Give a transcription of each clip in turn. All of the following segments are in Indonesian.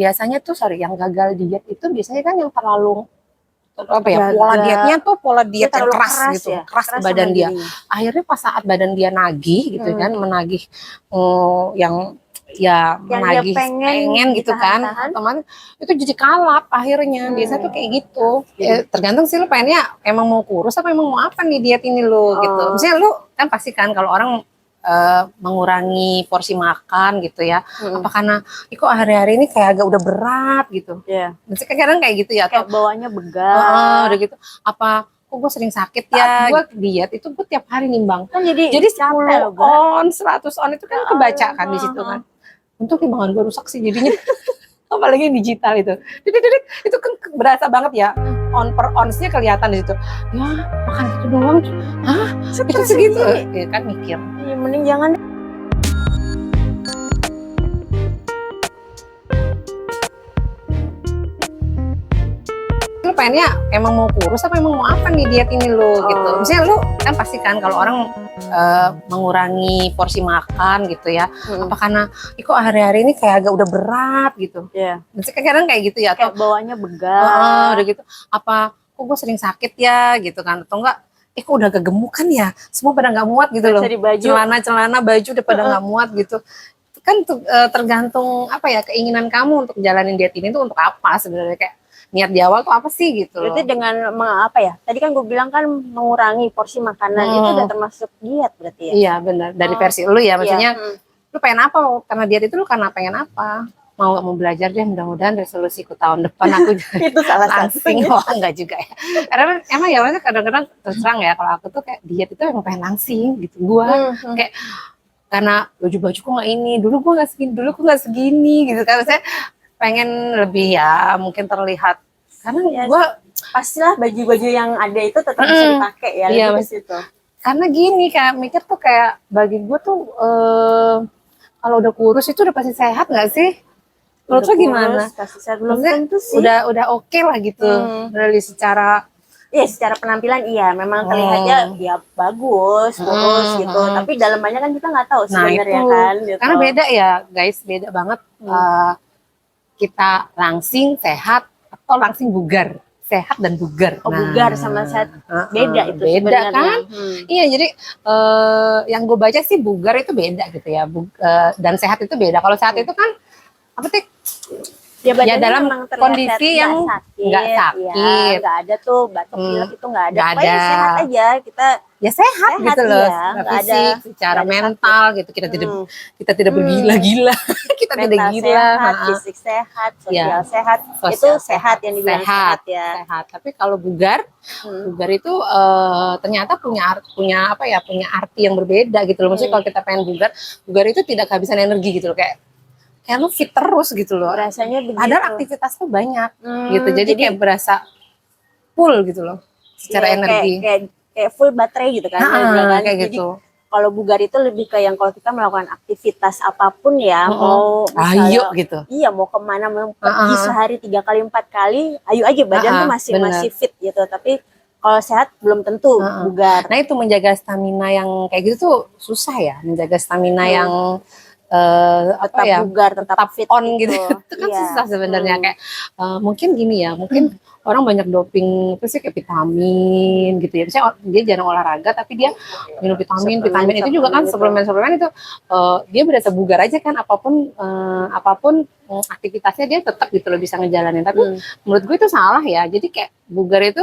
Biasanya tuh yang gagal diet itu biasanya kan yang terlalu apa ya, Gagal. pola dietnya tuh pola diet yang terlalu keras keras gitu, ya, keras ke keras badan sama dia. dirinya. Akhirnya pas saat badan dia nagih gitu kan, menagih yang ya Yang dia menagih pengen gitu kan, ditahan-tahan. otomatis itu jadi kalap akhirnya. Biasanya tuh kayak gitu. Tergantung sih lu pengennya emang mau kurus apa emang mau apa nih diet ini lu gitu. Misalnya lu kan pasti kan kalau orang mengurangi porsi makan gitu ya, apa karena kok hari-hari ini kayak agak udah berat gitu. Maksudnya kadang kayak gitu ya, atau Kayak bawaannya begah. udah gitu apa kok gue sering sakit ya. Gue diet itu gue tiap hari nimbang Kan jadi 10 on 100 on itu kan kebaca kan di situ kan. Untuk timbangan gue rusak sih jadinya. Apalagi digital itu kan berasa banget ya, on per ons-nya kelihatan di situ. Ya makan gitu doang, hah itu segitu ya kan, mikir ya, mending jangan. Lu pengennya emang mau kurus apa emang mau apa nih diet ini lu gitu. Misalnya lu kan pasti kan kalau orang mengurangi porsi makan gitu ya, apa karena kok hari-hari ini kayak agak udah berat gitu. Maksudnya kadang kayak gitu ya, kayak atau bawaannya begah. udah gitu apa kok gue sering sakit ya gitu kan, atau enggak kok udah kegemukan ya, semua pada nggak muat gitu loh, celana baju udah pada nggak muat gitu kan. Tergantung apa ya, keinginan kamu untuk jalanin diet ini tuh untuk apa sebenarnya, kayak niat di awal tuh apa sih gitu loh. Berarti dengan apa ya, tadi kan gue bilang kan mengurangi porsi makanan itu udah termasuk diet berarti ya. Iya benar, dari versi lu ya, maksudnya lu pengen apa karena diet itu, lu karena pengen apa, mau belajar deh, mudah-mudahan resolusiku tahun depan aku itu salah langsing. satunya. Oh enggak juga ya, karena emang ya maksudnya kadang-kadang terserang ya, kalau aku tuh kayak diet itu emang pengen langsing gitu gua. Kayak karena baju-bajuku nggak ini, dulu gue nggak segini gitu kan, saya pengen lebih ya mungkin terlihat, karena Ya, gue pastilah baju-baju yang ada itu tetap bisa dipakai ya, iya, lebih ke situ. Karena gini, kayak mikir tuh kayak bagi gue tuh kalau udah kurus itu udah pasti sehat nggak sih? Menurut lo gimana? Belum tentu sih. Udah oke lah gitu dari secara. Iya, secara penampilan iya, memang terlihatnya ya bagus, kurus gitu. Tapi dalamannya kan kita nggak tahu sebenarnya kan. Gitu. Karena beda ya guys, beda banget kita langsing sehat atau langsing bugar. Sehat dan bugar. Bugar sama sehat beda itu beda sebenarnya. Kan? Iya, jadi yang gue baca sih bugar itu beda gitu ya, dan sehat itu beda. Kalau sehat itu kan apa sih? Ya dalam kondisi yang nggak sakit, nggak ada tuh batuk pilek itu nggak ada. Pokoknya sehat aja, kita ya sehat gitu loh, fisik, secara mental gitu, kita tidak bergila-gila, kita tidak gila, fisik sehat, sosial sehat, itu sehat yang dibilang sehat ya. Sehat. Tapi kalau bugar itu ternyata punya apa ya, punya arti yang berbeda gitu loh. Maksudnya kalau kita pengen bugar itu tidak kehabisan energi gitu loh, kayak lu fit terus gitu loh. Rasanya begitu. Padahal aktivitas tuh banyak gitu. Jadi kayak berasa full gitu loh secara energi. Kayak full baterai gitu kan. Kayak gitu. Kalau bugar itu lebih ke yang kalau kita melakukan aktivitas apapun ya, mau misalnya, ayo gitu. Iya, mau kemana, mau pergi sehari 3 kali 4 kali, ayo aja, badan tuh masih fit gitu. Tapi kalau sehat belum tentu bugar. Nah itu menjaga stamina yang kayak gitu tuh susah ya, menjaga stamina yang tetap bugar, tetap fit on gitu. Itu kan susah sebenarnya. Kayak mungkin gini ya, mungkin orang banyak doping itu sih, kayak vitamin gitu ya. Misalnya dia jarang olahraga tapi dia minum vitamin itu juga kan suplemen itu dia berasa bugar aja kan, apapun aktivitasnya dia tetap gitu loh bisa ngejalanin. Tapi menurut gue itu salah ya. Jadi kayak bugar itu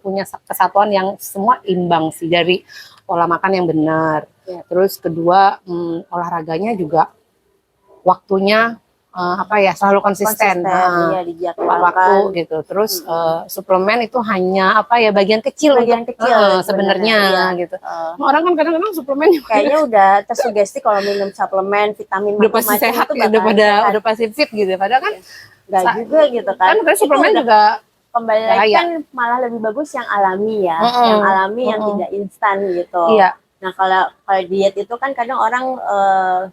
punya kesatuan yang semua imbang sih, dari pola makan yang benar. Terus kedua, olahraganya juga waktunya selalu konsisten. Waktu gitu. Terus suplemen itu hanya bagian kecil sebenarnya gitu. Orang kan kadang-kadang suplemen kayaknya udah tersugesti kalau minum suplemen vitamin udah pasti sehat, udah pasti fit gitu. Padahal kan nggak juga gitu kan. Kan suplemen juga kembali lagi kan malah lebih bagus yang alami ya, yang alami yang tidak instan gitu. Nah kalau diet itu kan kadang orang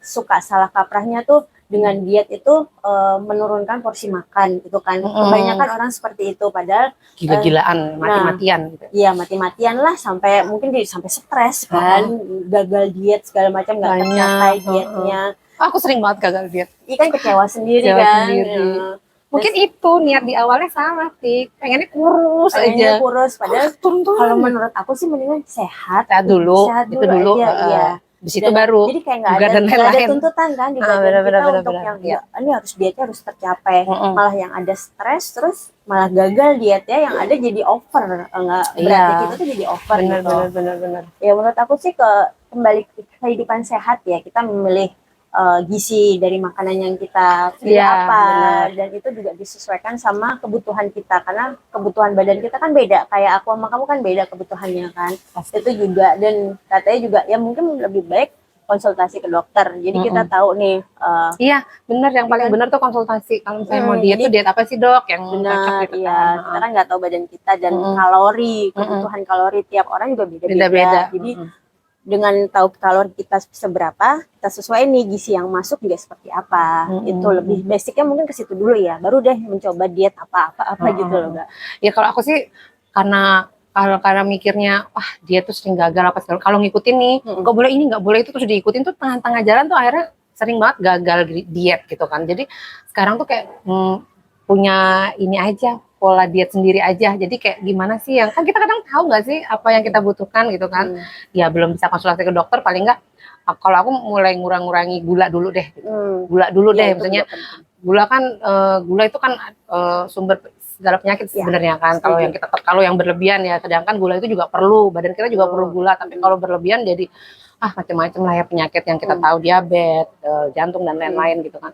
suka salah kaprahnya tuh dengan diet itu menurunkan porsi makan gitu kan. Kebanyakan orang seperti itu, padahal gila-gilaan, mati-matian gitu. Iya, mati-matian lah, sampai mungkin sampai stres kan, gagal diet segala macam, nggak tercapai dietnya. Aku sering banget gagal diet. Iya kan, kecewa sendiri kan. Mungkin itu niat di awalnya salah sih, pengennya kurus aja. Kurus, padahal kalau menurut aku sih mendingan sehat dulu, itu dulu aja, iya. Di situ baru. Jadi kayak nggak ada tuntutan kan di badan kita untuk yang ini harus dietnya harus tercapai. Malah yang ada stres, terus malah gagal dietnya, yang ada jadi over, nggak beratnya kita tuh jadi over gitu. Benar. Ya menurut aku sih kembali ke kehidupan sehat ya, kita memilih gizi dari makanan yang kita pilih dan itu juga disesuaikan sama kebutuhan kita, karena kebutuhan badan kita kan beda, kayak aku sama kamu kan beda kebutuhannya kan. Itu juga, dan katanya juga ya mungkin lebih baik konsultasi ke dokter, jadi kita tahu nih. Iya benar, yang paling benar tuh konsultasi. Kalau misalnya mau diet tuh diet apa sih dok yang benar gitu. Iya, kita kan nggak tahu badan kita dan kalori, kebutuhan kalori tiap orang juga beda-beda. Jadi dengan tahu kalori kita seberapa, kita sesuai nih gizi yang masuk juga seperti apa. Itu lebih basicnya mungkin ke situ dulu ya, baru deh mencoba diet apa gitu loh Mbak. Ya kalau aku sih karena mikirnya dia tuh sering gagal apa segala, kalau ngikutin nih nggak boleh ini nggak boleh itu, terus diikutin tuh tengah-tengah jalan tuh akhirnya sering banget gagal diet gitu kan. Jadi sekarang tuh kayak punya ini aja, pola diet sendiri aja. Jadi kayak gimana sih yang kan kita kadang tahu nggak sih apa yang kita butuhkan gitu kan. Ya belum bisa konsultasi ke dokter, paling nggak kalau aku mulai ngurangi gula dulu deh. Gula dulu deh, misalnya gula kan gula itu kan sumber segala penyakit sebenarnya kan. Kalau yang berlebihan ya, sedangkan gula itu juga perlu, badan kita juga perlu gula, tapi kalau berlebihan jadi macam-macam lah ya penyakit yang kita tahu, diabetes, jantung dan lain-lain gitu kan.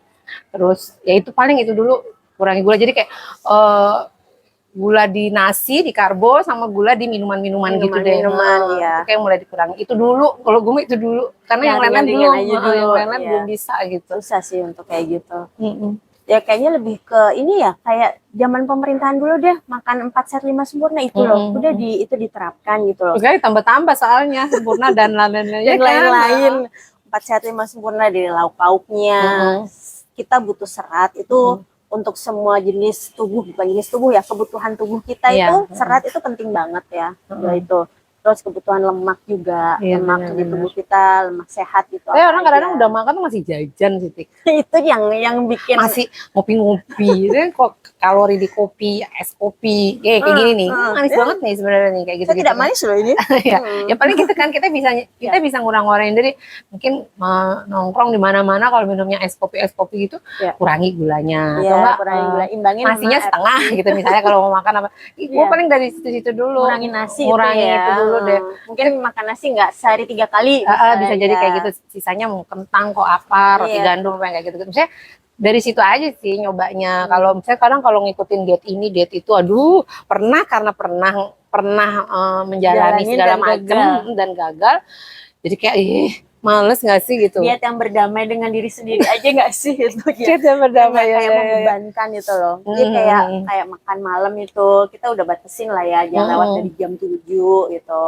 Terus ya itu paling itu dulu, kurangi gula. Jadi kayak gula di nasi, di karbo, sama gula di minuman-minuman gitu deh. Ya. Kayak mulai dikurangi. Itu dulu, kalau gue itu dulu. Karena yang lain-lain belum bisa gitu. Susah sih untuk kayak gitu. Ya kayaknya lebih ke ini ya, kayak zaman pemerintahan dulu deh, makan 4 sehat 5 sempurna itu loh. Udah itu diterapkan gitu loh. Oke, tambah-tambah soalnya sempurna dan lain-lain. 4 sehat 5 sempurna dari lauk pauknya. Kita butuh serat itu untuk semua jenis tubuh, bukan jenis tubuh ya, kebutuhan tubuh kita itu serat itu penting banget ya. Itu. Terus kebutuhan lemak juga, lemak di tubuh kita, lemak sehat gitu. Orang kadang-kadang udah makan tuh masih jajan sih, Tik. Itu yang bikin masih ngopi-ngopi. Kok kalori di kopi, es kopi, kayak gini nih. Manis banget nih sebenarnya nih kayak gitu. Saya tidak manis loh ini. Ya paling gitu kan, kita bisa ngurang-ngurangin. Jadi mungkin nongkrong di mana-mana kalau minumnya es kopi gitu, kurangi gulanya. Atau enggak kurangi gula, imbangin nasinya setengah gitu misalnya kalau mau makan apa. Gue paling dari situ dulu. Ngurangin nasi itu dulu deh. Mungkin makan nasi nggak sehari 3 kali. Bisa jadi kayak gitu. Sisanya mau kentang kok apa, roti gandum kayak gitu. Misalnya dari situ aja sih nyobanya. Kalau misalnya kadang kalau ngikutin diet ini, diet itu, aduh, karena pernah menjalani segala macam dan gagal. Jadi kayak males nggak sih gitu. Diet yang berdamai dengan diri sendiri aja nggak sih itu. Diet yang berdamai kayak membebankan itu loh. Jadi kayak makan malam itu kita udah batasin lah ya, jangan lewat dari jam 7 gitu.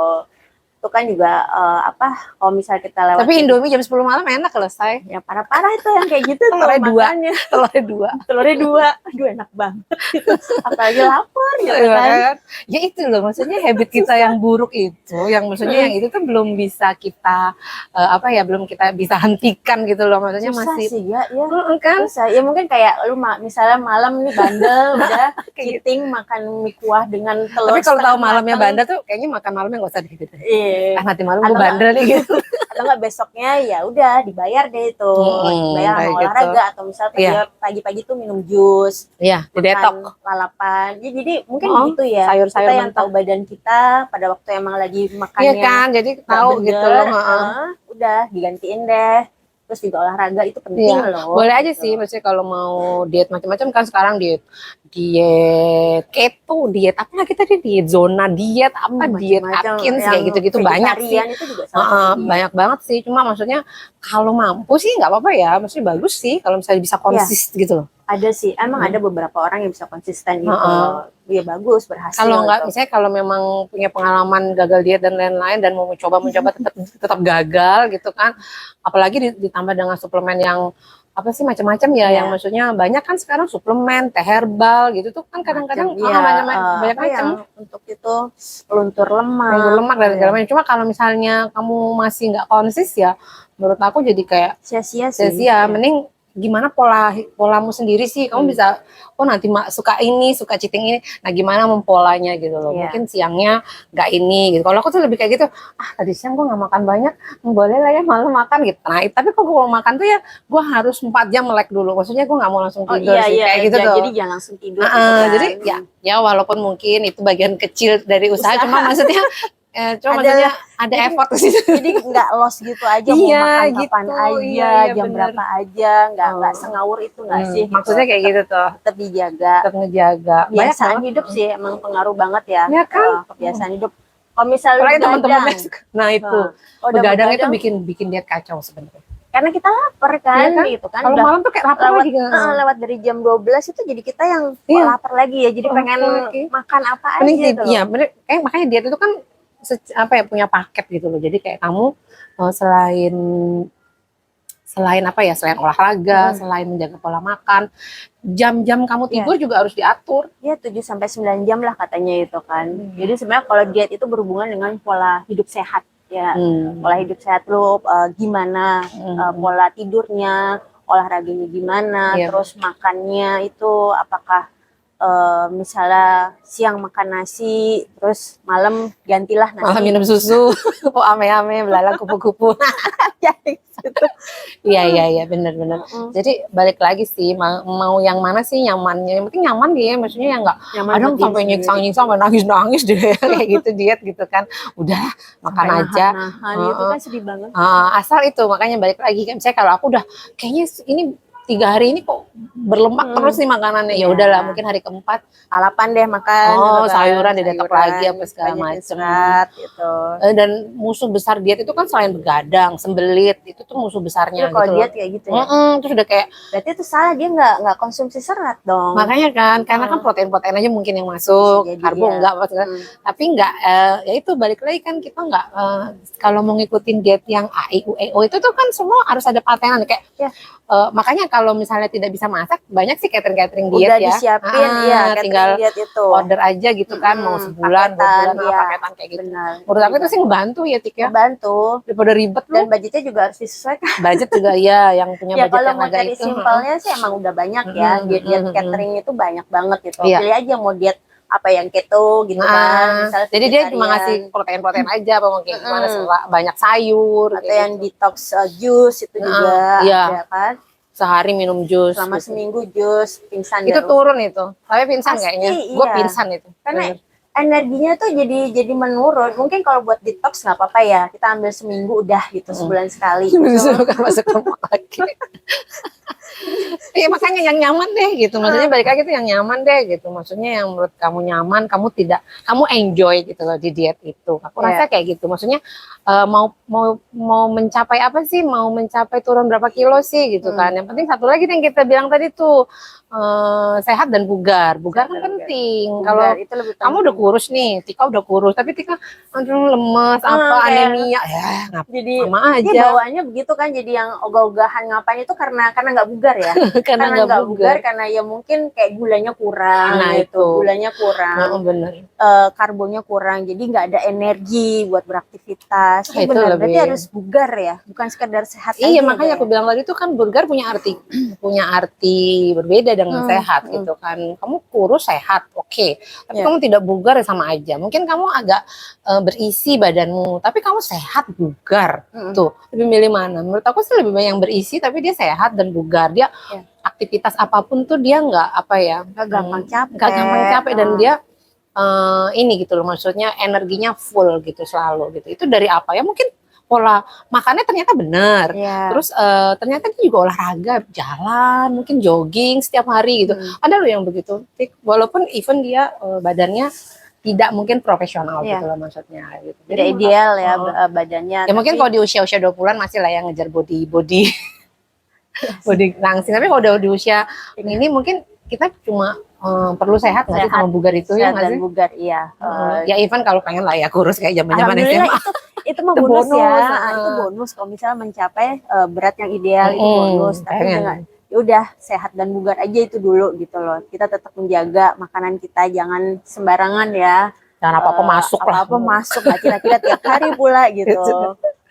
Itu kan juga kalau misalnya kita lewat. Tapi Indomie jam 10 malam enak loh, say. Ya parah-parah itu yang kayak gitu telurnya dua. Aduh enak banget gitu. Apalagi lapar gitu kan. Ya itu loh, maksudnya habit kita yang buruk itu, yang maksudnya yang itu tuh belum bisa kita belum kita bisa hentikan gitu loh, maksudnya susah masih sih ya kan. Susah. Ya mungkin kayak lu misalnya malam nih bandel udah cheating makan mie kuah dengan telur. Tapi kalau tahu malamnya bandel tuh kayaknya makan malamnya nggak usah gitu. Nanti malam gue bandel nih gitu. Atau nggak besoknya ya udah dibayar deh itu, dibayar sama olahraga atau misalnya pagi-pagi tuh minum jus, detok, lalapan. Jadi mungkin gitu ya. Sayur-sayur kita yang tahu badan kita pada waktu emang lagi makannya. Iya kan, jadi tahu gitu loh. Udah digantiin deh. Terus juga olahraga itu penting loh. Boleh aja sih, maksudnya kalau mau diet macam-macam kan sekarang diet keto, diet apa lagi tadi, diet zona diet diet Atkins kayak gitu-gitu banyak sih. Itu juga banyak banget sih. Cuma maksudnya kalau mampu sih nggak apa-apa ya, maksudnya bagus sih kalau misalnya bisa konsisten gitu loh. Ada sih, emang ada beberapa orang yang bisa konsisten gitu. Ya bagus, berhasil. Kalau nggak, misalnya kalau memang punya pengalaman gagal diet dan lain-lain dan mau mencoba tetap gagal gitu kan. Apalagi ditambah dengan suplemen yang macam-macam ya, yang maksudnya banyak kan sekarang suplemen, teh herbal gitu tuh kan kadang-kadang banyak macam untuk itu luntur lemak dan segala macam. Cuma kalau misalnya kamu masih nggak konsis ya, menurut aku jadi kayak sia-sia. Mending gimana polamu sendiri sih, kamu bisa nanti suka ini, suka cheating ini, nah gimana mempolanya gitu loh. Mungkin siangnya nggak ini gitu. Kalau aku tuh lebih kayak gitu, tadi siang gue nggak makan banyak, boleh lah ya malam makan gitu. Nah tapi kalau makan tuh ya gue harus 4 jam melek dulu, maksudnya gue nggak mau langsung tidur sih, kayak gitu tuh. Jadi jangan langsung tidur gitu kan. Jadi ya walaupun mungkin itu bagian kecil dari usaha. Cuma maksudnya maksudnya ada effort ke situ. Jadi nggak loss gitu aja, mau makan kapan aja, jam berapa aja, nggak sengawur itu nggak sih? Maksudnya kayak gitu tuh. Tetap dijaga. Tetap ngejaga. Kebiasaan hidup sih emang pengaruh banget ya. Ya kan? Kebiasaan hidup. Kalau misalnya teman-teman, nah itu begadang itu bikin diet kacau sebenarnya. Karena kita lapar kan, gitu kan. Kalau malam tuh kayak lapar lagi kan. Lewat dari jam 12 itu jadi kita yang lapar lagi ya. Jadi pengen makan apa aja gitu. Iya, bener. Makanya diet itu kan punya paket gitu loh. Jadi kayak kamu selain olahraga, selain menjaga pola makan, jam-jam kamu tidur juga harus diatur. Ya 7-9 jam lah katanya itu kan. Jadi sebenarnya kalau diet itu berhubungan dengan pola hidup sehat ya. Pola hidup sehat lo gimana, pola tidurnya, olahraganya gimana, terus makannya itu apakah misalnya siang makan nasi, terus malam gantilah nasi. Malam minum susu, ame-ame, belalang kupu-kupu. Iya, benar-benar. Jadi balik lagi sih, mau yang mana sih nyamannya? Yang penting nyaman dia, maksudnya yang nggak kadang sampai nyiksa-nyiksa, sampai nangis-nangis deh kayak gitu diet gitu kan. Udah makan sampai aja. Itu kan sedih banget. Asal itu, makanya balik lagi kan. Misalnya kalau aku udah kayaknya ini 3 hari ini kok berlemak terus nih makanannya, ya udahlah mungkin hari keempat alapan deh makan sayuran didetok lagi apa segala macam gitu. Dan musuh besar diet itu kan selain begadang, sembelit, itu tuh musuh besarnya. Kalau diet kayak gitu ya. Terus udah kayak berarti itu salah, dia nggak konsumsi serat dong. Makanya kan, karena kan protein aja mungkin yang masuk, karbo enggak maksudnya. Tapi enggak, ya itu balik lagi kan kita enggak kalau mau ngikutin diet yang AIUEO itu tuh kan semua harus ada patenan kayak. Makanya kalau misalnya tidak bisa masak, banyak sih catering diet udah disiapin, tinggal diet itu. Order aja gitu kan, mau sebulan, 2 bulan, paketan kayak gitu. Menurut aku itu sih ngebantu ya, Tik ya. Ngebantu. Daripada ribet dan budgetnya juga harus disesuaikan. Budget juga yang punya budget kalau yang mau agak dari itu. simpelnya sih emang udah banyak ya, diet catering itu banyak banget gitu. Pilih aja mau diet apa yang keto gitu kan. Jadi dia cuma ngasih protein aja, apa mungkin gimana, banyak sayur atau gitu. Yang detox jus itu juga ya kan. Sehari minum jus selama gitu. Seminggu jus, pingsan itu turun itu. Tapi pingsan kayaknya. Gue pingsan itu. Karena energinya tuh jadi menurun. Mungkin kalau buat detox nggak apa-apa ya. Kita ambil seminggu udah gitu, sebulan sekali. Masuk rumah lagi. Iya makanya yang nyaman deh gitu. Maksudnya balik lagi tuh yang nyaman deh gitu. Maksudnya yang menurut kamu nyaman, kamu enjoy gitu loh di diet itu. Aku rasa kayak gitu. Maksudnya mau mencapai apa sih? Mau mencapai turun berapa kilo sih gitu kan. Yang penting satu lagi yang kita bilang tadi tuh, sehat dan bugar. Bugar kan penting. Kalau kamu udah kurus nih, Tika udah kurus, tapi Tika lemes, anemia, jadi sama aja. Dia bawaannya begitu kan, jadi yang ogah-ogahan ngapain itu karena nggak bugar ya. karena nggak bugar, karena ya mungkin kayak gulanya kurang, gulanya kurang, karbonnya kurang, jadi nggak ada energi buat beraktivitas. Benar, berarti harus bugar ya, bukan sekedar sehat. Iya, makanya aku bilang tadi tuh kan bugar punya arti berbeda dengan sehat gitu kan. Kamu kurus sehat, oke. Tapi kamu tidak bugar ya sama aja. Mungkin kamu agak berisi badanmu, tapi kamu sehat bugar. Tuh, lebih milih mana? Menurut aku sih lebih banyak yang berisi tapi dia sehat dan bugar. Dia aktivitas apapun tuh dia nggak gampang capek dan dia ini gitu loh, maksudnya energinya full gitu selalu gitu. Itu dari apa ya? Mungkin pola makannya ternyata benar. Terus ternyata dia juga olahraga, jalan, mungkin jogging setiap hari gitu. Ada loh yang begitu. Walaupun even dia badannya tidak mungkin profesional gitu loh maksudnya gitu. Tidak ideal ya badannya. Ya mungkin kalau di usia-usia 20-an masih lah yang ngejar body body langsing. Tapi kalau udah di usia ini mungkin kita cuma perlu sehat nggak sih sama bugar itu ya nggak sih? Bugar iya. Ya even kalau pengen lah ya kurus kayak zaman SMA. Itu mah bonus ya. Itu bonus kalau misalnya mencapai berat yang ideal itu bonus. Tapi ya udah sehat dan bugar aja itu dulu gitu loh. Kita tetap menjaga makanan kita, jangan sembarangan ya. Jangan apa-apa masuk lah. Apa-apa masuk, kira-kira tiap hari pula gitu.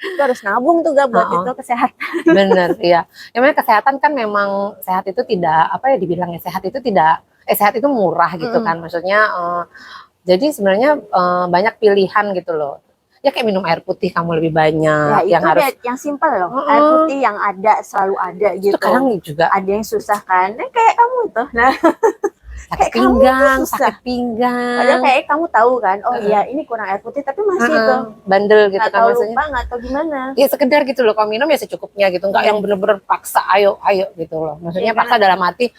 Itu harus nabung tuh gak buat itu kesehatan. Bener, iya. Yang kesehatan kan memang sehat itu tidak apa ya dibilangnya sehat itu tidak sehat itu murah gitu kan. Maksudnya jadi sebenarnya banyak pilihan gitu loh. Ya kayak minum air putih kamu lebih banyak. Ya, yang harus yang simpel loh. Air putih yang ada selalu ada gitu. Sekarang juga ada yang susah kan. Kayak kamu tuh. Nah, sakit pinggang, sakit pinggang. Padahal kayak kamu tahu kan, oh iya ini kurang air putih, tapi masih itu bandel gitu kan maksudnya. Lupa nggak tahu gimana. Ya sekedar gitu loh, kalau minum ya secukupnya gitu, nggak yang bener-bener paksa ayo gitu loh. Maksudnya paksa dalam hati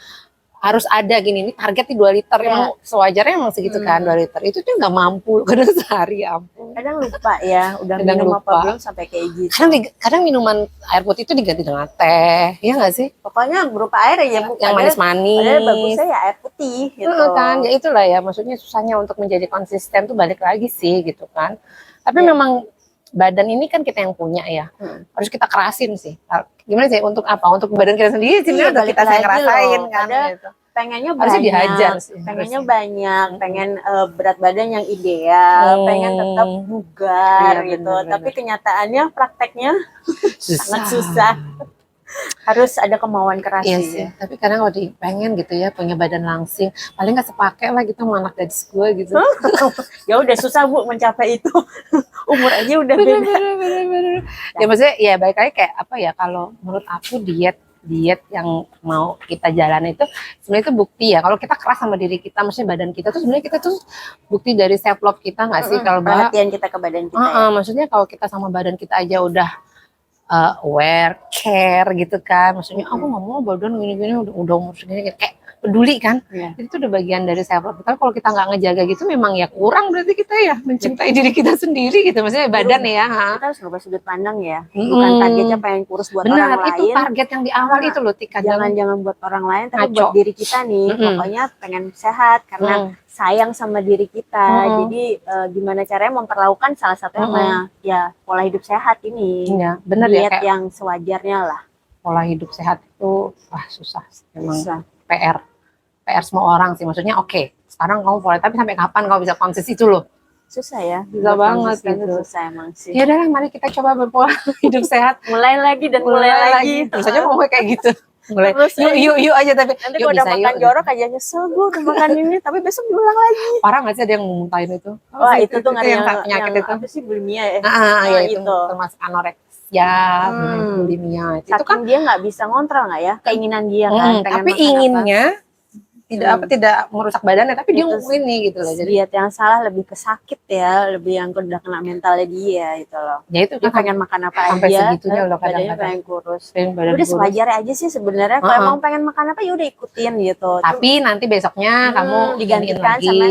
harus ada gini, ini targetnya 2 liter, emang sewajarnya emang segitu kan 2 liter. Itu tuh nggak mampu, kadang sehari ampun. Kadang lupa ya, udah kadang minum apa belum sampai kayak gitu. Kadang minuman air putih itu diganti dengan teh, ya nggak sih? Pokoknya berupa air ya, yang manis-manis. Padahal bagusnya ya air putih gitu. Kan, ya itulah ya, maksudnya susahnya untuk menjadi konsisten tuh balik lagi sih gitu kan. Tapi memang badan ini kan kita yang punya ya, harus kita kerasin sih. Gimana sih untuk apa? Untuk badan kita sendiri sih udah kita ngerasain kan. Gitu. Pengennya harusnya banyak, dihajar sih, pengennya banyak, pengen berat badan yang ideal, pengen tetap bugar gitu. Bener. Tapi kenyataannya prakteknya sangat susah. Harus ada kemauan keras sih. Tapi kadang kalau pengen gitu ya punya badan langsing, paling nggak sepakai lah gitu sama anak gadis gue gitu. Ya udah susah Bu mencapai itu. Umur aja udah beda. Bener. Ya maksudnya ya baik lagi kayak apa ya, kalau menurut aku diet yang mau kita jalan itu sebenarnya itu bukti ya kalau kita keras sama diri kita, maksudnya badan kita tuh sebenarnya kita tuh bukti dari self love kita nggak sih? Kalau perhatian kita ke badan kita. Maksudnya kalau kita sama badan kita aja udah aware, care gitu kan, maksudnya aku nggak mau badan gini-gini udah umur segini kayak peduli kan, itu udah bagian dari self love. Tapi kalau kita nggak ngejaga gitu memang ya kurang, berarti kita ya mencintai diri kita sendiri gitu, maksudnya badan ya. Kita harus ngubah sudut pandang ya, bukan targetnya pengen kurus buat orang lain. Itu target yang di awal itu loh Tika. Jangan buat orang lain, tapi buat diri kita nih. Pokoknya pengen sehat karena sayang sama diri kita. Jadi gimana caranya memperlakukan salah satunya ya pola hidup sehat ini. Iya, benar ya, kayak yang sewajarnya lah. Pola hidup sehat itu susah memang. PR semua orang sih, maksudnya oke, sekarang kamu boleh, tapi sampai kapan kamu bisa konsis itu loh? Susah ya, susah banget gitu. Susah emang sih. Ya udah, mari kita coba berpola hidup sehat. mulai lagi. Misalnya mau kayak gitu. Mulai yuk aja, tapi nanti gue udah makan jorok aja nyesel gue udah makan ini, tapi besok diulang lagi. Parah nggak sih ada yang muntahin itu? Wah itu tuh nggak yang penyakit itu. Apa sih bulimia ya? Ya itu termasuk anoreksia, bulimia. Itu kan dia nggak bisa ngontrol nggak ya keinginan dia kan. Tapi inginnya tidak merusak badannya, tapi dia ini gitu loh. Jadi diet yang salah lebih ke sakit ya, lebih yang udah kena mentalnya dia gitu loh. Ya itu dia pengen makan apa sampai aja, segitunya loh badannya pengen kurus. Udah sewajarnya aja sih sebenarnya. Kalau emang pengen makan apa ya udah ikutin gitu. Tapi nanti besoknya kamu digantikan sama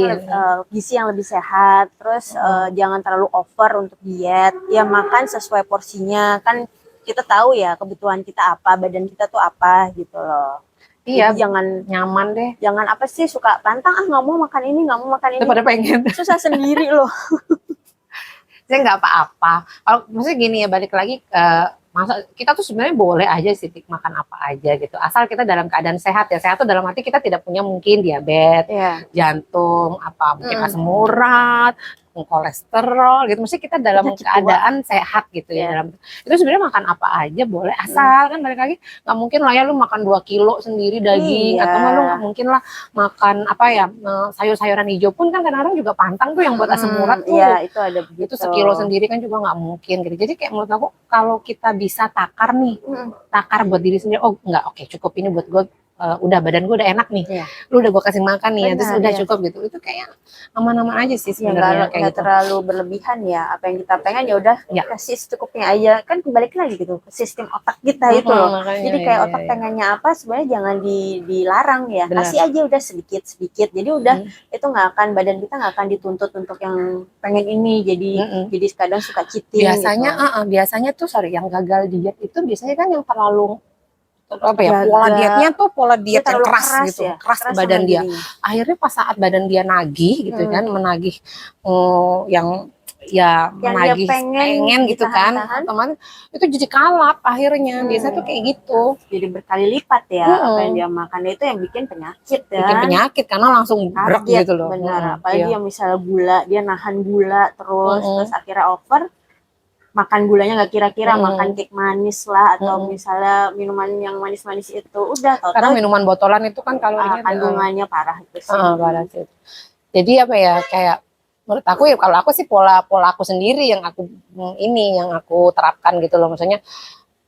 gizi yang lebih sehat. Terus jangan terlalu over untuk diet. Ya makan sesuai porsinya. Kan kita tahu ya kebutuhan kita apa, badan kita tuh apa gitu loh. Iya, jadi jangan nyaman deh. Jangan apa sih suka pantang nggak mau makan ini, nggak mau makan ini. Daripada pengen. Susah sendiri loh. Saya nggak apa-apa. Kalau maksudnya gini ya, balik lagi masa kita tuh sebenarnya boleh aja sih makan apa aja gitu. Asal kita dalam keadaan sehat ya. Sehat tuh dalam arti kita tidak punya mungkin diabetes, jantung, mungkin asam urat, kolesterol gitu, mesti kita dalam keadaan sehat gitu ya. Dalam itu sebenarnya makan apa aja boleh, asal kan balik lagi nggak mungkin lah ya lu makan 2 kilo sendiri daging, atau lu nggak mungkin lah makan apa ya sayur-sayuran hijau pun kan kadang-kadang juga pantang tuh yang buat asam urat tuh. Iya, itu ada begitu. Itu sekilo sendiri kan juga nggak mungkin gitu. Jadi kayak menurut aku kalau kita bisa takar nih, takar buat diri sendiri, oh nggak, oke cukup ini buat gue. Udah badan gue udah enak nih, lu udah gue kasih makan nih, terus udah cukup gitu. Itu kayak aman-aman aja sih sebenarnya, kayak gitu. Terlalu berlebihan ya, apa yang kita pengen ya udah kasih secukupnya aja, kan kembali lagi gitu ke sistem otak kita itu loh. Jadi kayak otak pengennya apa sebenarnya jangan dilarang ya, kasih aja udah sedikit. Jadi udah itu nggak akan, badan kita nggak akan dituntut untuk yang pengen ini, jadi kadang suka cheating. Biasanya gitu. Biasanya tuh yang gagal diet itu biasanya kan yang terlalu apa ya, pola diet yang keras gitu, keras badan dia. Akhirnya pas saat badan dia nagih gitu kan, menagih yang menagih pengen gitu kan, teman itu jadi kalap akhirnya. Biasanya tuh kayak gitu. Jadi berkali lipat ya apa yang dia makan itu yang bikin penyakit ya. Bikin penyakit karena langsung berat gitu loh. Benar, apalagi yang misalnya gula, dia nahan gula terus akhirnya over. makan gulanya nggak kira-kira, makan Hmm. cake manis lah, atau Hmm. misalnya minuman yang manis-manis itu, udah Karena total minuman botolan itu kan kalorinya kandungannya parah itu sih. parah sih. Jadi apa ya, kayak menurut aku ya, kalau aku sih pola aku sendiri yang aku yang aku terapkan gitu loh, maksudnya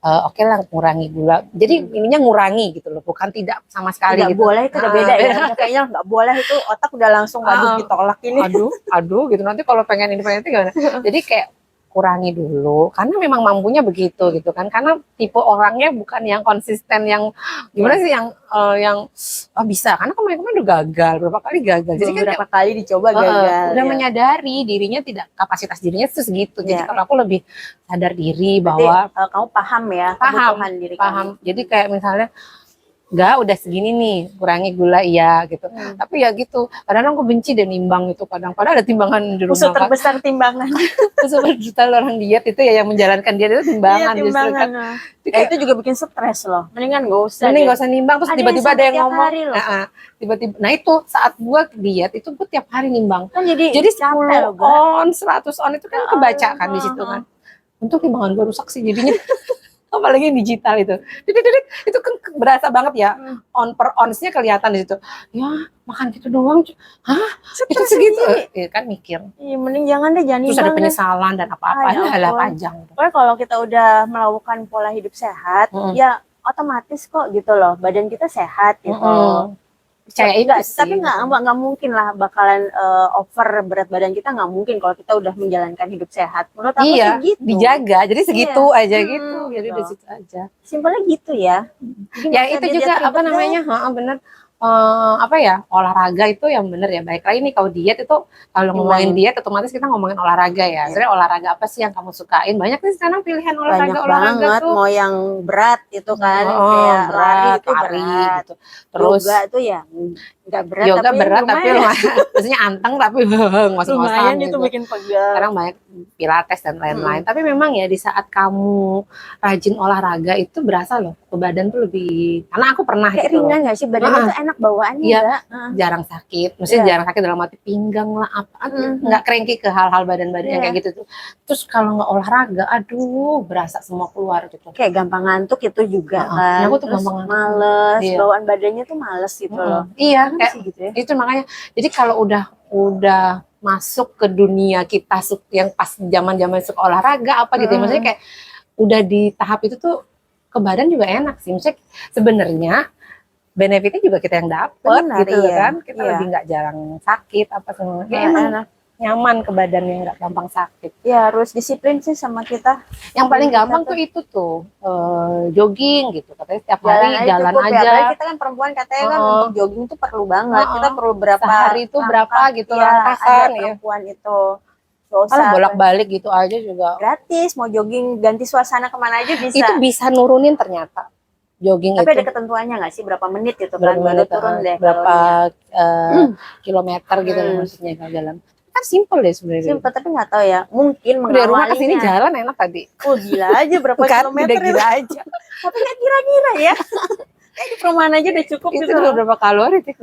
oke lah ngurangi gula. Jadi ininya ngurangi gitu loh, bukan tidak sama sekali Tidak gitu. boleh itu udah beda ya. Udah kayaknya nggak boleh itu, otak udah langsung waduh ditolak ini. Aduh gitu, nanti kalau pengen ini pengen itu gimana. Jadi kayak kurangi dulu, karena memang mampunya begitu gitu kan, karena tipe orangnya bukan yang konsisten, yang gimana sih, yang bisa, karena kemarin-kemarin udah gagal, berapa kali gagal. Jadi kan beberapa kali dicoba gagal. udah menyadari dirinya tidak, kapasitas dirinya itu segitu. Jadi Ya. kalau aku lebih sadar diri Berarti, bahwa kamu paham ya kebutuhan diri paham. kamu. Jadi kayak misalnya udah segini nih, kurangi gula iya gitu. Tapi ya gitu, kadang aku benci deh nimbang itu, kadang padahal ada timbangan di rumah. Musuh terbesar timbangan. Musuh terbesar orang diet itu ya, yang menjalankan diet itu timbangan, Iya, justru kan. Itu juga bikin stres loh. Mendingan gak usah. Mending gak usah nimbang, terus tiba-tiba ada yang ngomong. Tiba-tiba, nah itu saat gua diet itu gua tiap hari nimbang. Kan jadi 10 on, 100 on itu kan kebaca kan di situ kan. Untuk timbangan gua rusak sih jadinya. Apalagi yang digital itu, itu kan berasa banget ya, on per ounce-nya kelihatan di situ. Ya makan gitu doang, itu segitu, ya kan mikir. Iya, mending jangan deh, jangan. Terus ada penyesalan dan apa-apa, halah panjang. Pokoknya kalau kita udah melakukan pola hidup sehat, ya otomatis kok gitu loh, badan kita sehat gitu. Percaya itu sih. Tapi nggak mungkin lah bakalan over berat badan kita, nggak mungkin kalau kita udah menjalankan hidup sehat. Menurut aku sih gitu. Dijaga, jadi segitu aja gitu. Jadi di situ aja. Simpelnya gitu ya. Ya itu juga apa namanya? Bener. Olahraga itu yang bener ya. Baik lagi nih, kalau diet itu, kalau ngomongin diet otomatis kita ngomongin olahraga ya. Sebenarnya olahraga apa sih yang kamu sukain? Banyak nih sekarang pilihan olahraga banget tuh. Mau yang berat itu kan, kayak lari itu berat gitu. Terus yoga tuh ya nggak berat, yoga tapi berat tapi maksudnya anteng tapi lumayan itu gitu. Bikin pegal. Sekarang banyak pilates dan lain-lain. Tapi memang ya di saat kamu rajin olahraga itu berasa loh ke badan tuh lebih, karena aku pernah kayak gitu. Ringan nggak sih badannya tuh enak bawaannya. Iya, jarang sakit. Maksudnya jarang sakit dalam arti pinggang lah apa, nggak cranky ke hal-hal badan-badan yang kayak gitu tuh. Terus kalau nggak olahraga, aduh berasa semua keluar gitu. Kayak gampang ngantuk itu juga kan. Aku tuh terus gampang ngantuk. Males, bawaan badannya tuh males gitu loh. Iya, kayak gitu ya. Itu makanya. Jadi kalau udah masuk ke dunia kita yang pas zaman-zaman suka olahraga apa gitu ya, maksudnya kayak udah di tahap itu tuh ke badan juga enak sih. Maksudnya sebenarnya benefitnya juga kita yang dapet gitu kan. Kita lebih nggak jarang sakit apa semua. Ya emang enak. Nyaman ke badan yang nggak gampang sakit. Ya harus disiplin sih sama kita. Yang paling gampang tuh itu tuh jogging gitu, katanya setiap hari jalan aja. Ya, kita kan perempuan katanya kan untuk jogging tuh perlu banget. Kita perlu berapa sehari itu berapa gitu langkahan ya. Perempuan itu. Kalau bolak-balik gitu aja juga gratis. Mau jogging ganti suasana kemana aja bisa. Itu bisa nurunin ternyata. Jogging tapi itu. ada ketentuannya nggak sih berapa menit itu kan baru turun deh berapa kilometer gitu maksudnya kalau jalan. Kan simple deh sebenarnya. Simple, tapi nggak tahu ya. Mungkin dari rumah ke sini jalan enak tadi. Oh gila aja berapa kilometer gila aja. Tapi nggak kira-kira ya. Kayak di perumahan aja udah cukup itu gitu. Berapa kalori sih?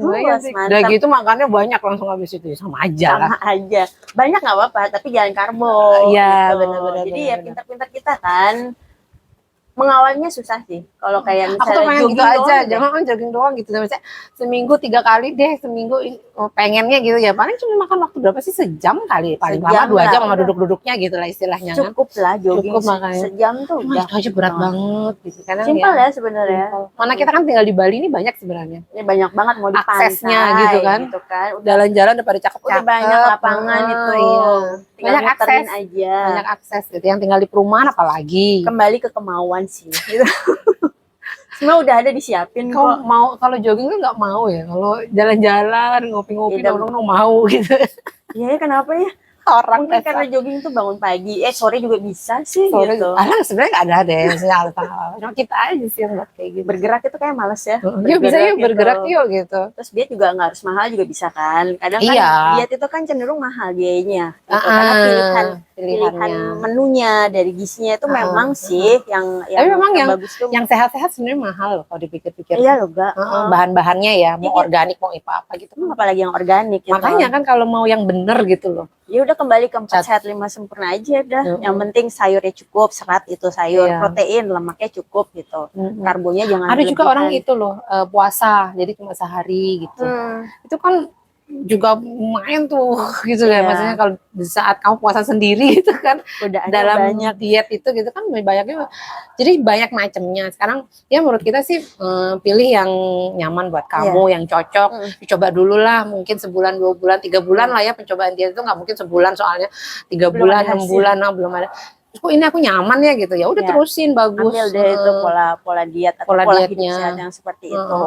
Udah gitu makannya banyak langsung habis itu, sama aja lah. Sama aja. Banyak nggak apa-apa, tapi jangan karbo. Iya, gitu. benar-benar. Jadi ya pintar-pintar kita kan. Mengawalnya susah sih. Kalau kayak misalnya aku tuh pengen gitu aja, jangan jogging doang gitu. Misalnya seminggu 3 kali deh, seminggu pengennya gitu ya. Paling cuma makan waktu berapa sih? Sejam kali, paling lama 2 jam sama duduk-duduknya gitu lah istilahnya. Cukup lah jogging. Cukup makanya. Sejam tuh udah. Itu aja berat banget gitu. Karena simpel ya sebenarnya. Mana kita kan tinggal di Bali ini banyak sebenarnya. Ini banyak banget mau di aksesnya pantai, gitu kan. Jalan-jalan udah pada cakep-cakep. Udah banyak lapangan itu. Iya. Banyak akses aja. Banyak akses gitu. Yang tinggal di perumahan apalagi. Kembali ke kemauan sih. Gitu. Semua udah ada disiapin kok. Kalau jogging tuh nggak mau ya. Kalau jalan-jalan, ngopi-ngopi, nongkrong mau gitu. Iya, kenapa ya? Orang mungkin karena jogging tuh bangun pagi, sore juga bisa sih sore, gitu. Alah sebenarnya nggak ada deh, cuma kita aja sih yang buat kayak gitu. Bergerak itu kayak males ya. Yuk bisa yuk bergerak yuk gitu. Terus diet juga nggak harus mahal juga bisa kan. Kadang kan diet itu kan cenderung mahal biayanya. Gitu. Karena pilihan menunya dari gizinya itu memang sih yang tapi memang bagus tuh. Yang sehat-sehat sebenarnya mahal loh kalau dipikir-pikir. Iya loh, Gak. Bahan-bahannya ya, mau organik mau apa gitu. Apalagi yang organik. Makanya kan kalau mau yang bener gitu loh. Ya udah kembali ke 4 sehat 5 sempurna aja udah. Yang penting sayurnya cukup, serat itu sayur, protein, lemaknya cukup gitu. Karbonya jangan ada juga orang itu loh puasa, jadi cuma sehari gitu. Itu kan juga lumayan tuh gitu ya, maksudnya kalau di saat kamu puasa sendiri itu kan udah dalam banyak diet itu gitu kan banyaknya, jadi banyak macamnya. Sekarang ya menurut kita sih pilih yang nyaman buat kamu, yang cocok. Dicoba dulu lah, mungkin sebulan, 2 bulan, 3 bulan lah ya pencobaan diet itu, nggak mungkin sebulan soalnya 3 bulan, 6 bulan, nah belum ada. Terus kok ini aku nyaman ya gitu, ya udah terusin, bagus. Ambil deh itu pola diet atau pola hidup sehat yang seperti itu.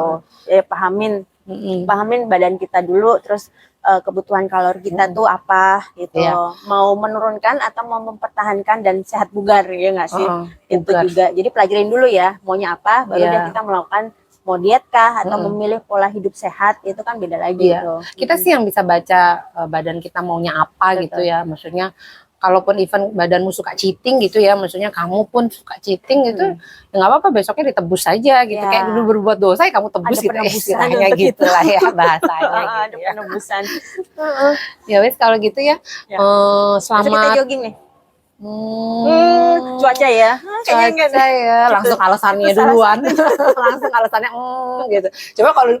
Ya pahamin badan kita dulu, terus kebutuhan kalori kita tuh apa gitu. Mau menurunkan atau mau mempertahankan dan sehat bugar ya nggak sih? Itu juga. Jadi pelajarin dulu ya, maunya apa, baru deh kita melakukan mau diet kah atau memilih pola hidup sehat, itu kan beda lagi tuh. Kita sih yang bisa baca badan kita maunya apa gitu ya, maksudnya kalaupun even badanmu suka cheating gitu ya, maksudnya kamu pun suka cheating gitu, ya nggak apa-apa, besoknya ditebus saja gitu. Kayak dulu berbuat dosa ya kamu tebus gitu, istilahnya gitu lah ya bahasanya gitu. Ada penebusan. Ya wes kalau gitu ya, selamat. Kita jogging nih. Cuaca ya, cuaca ya, langsung alasannya duluan, langsung alasannya gitu. Coba kalau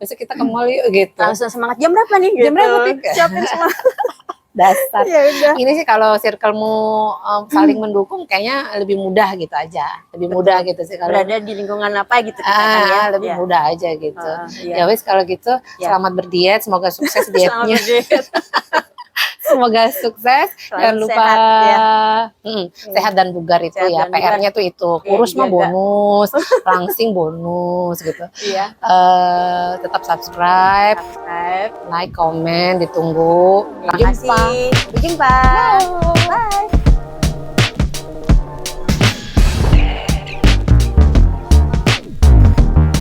besok kita ke mall yuk gitu. Langsung semangat, jam berapa nih? Jam berapa nih? Siapin semua. Dasar. Ini sih kalau circlemu saling mendukung kayaknya lebih mudah gitu aja. Lebih mudah gitu sih kalau berada di lingkungan apa gitu kita kan ya. Lebih mudah aja gitu. Ya wes kalau gitu selamat berdiet, semoga sukses dietnya. Semoga sukses. Jangan lupa sehat dan bugar itu ya. PR-nya tuh itu. Kurus mah bonus, langsing bonus gitu. Tetap subscribe, like, komen, ditunggu. Sampai jumpa. Bye.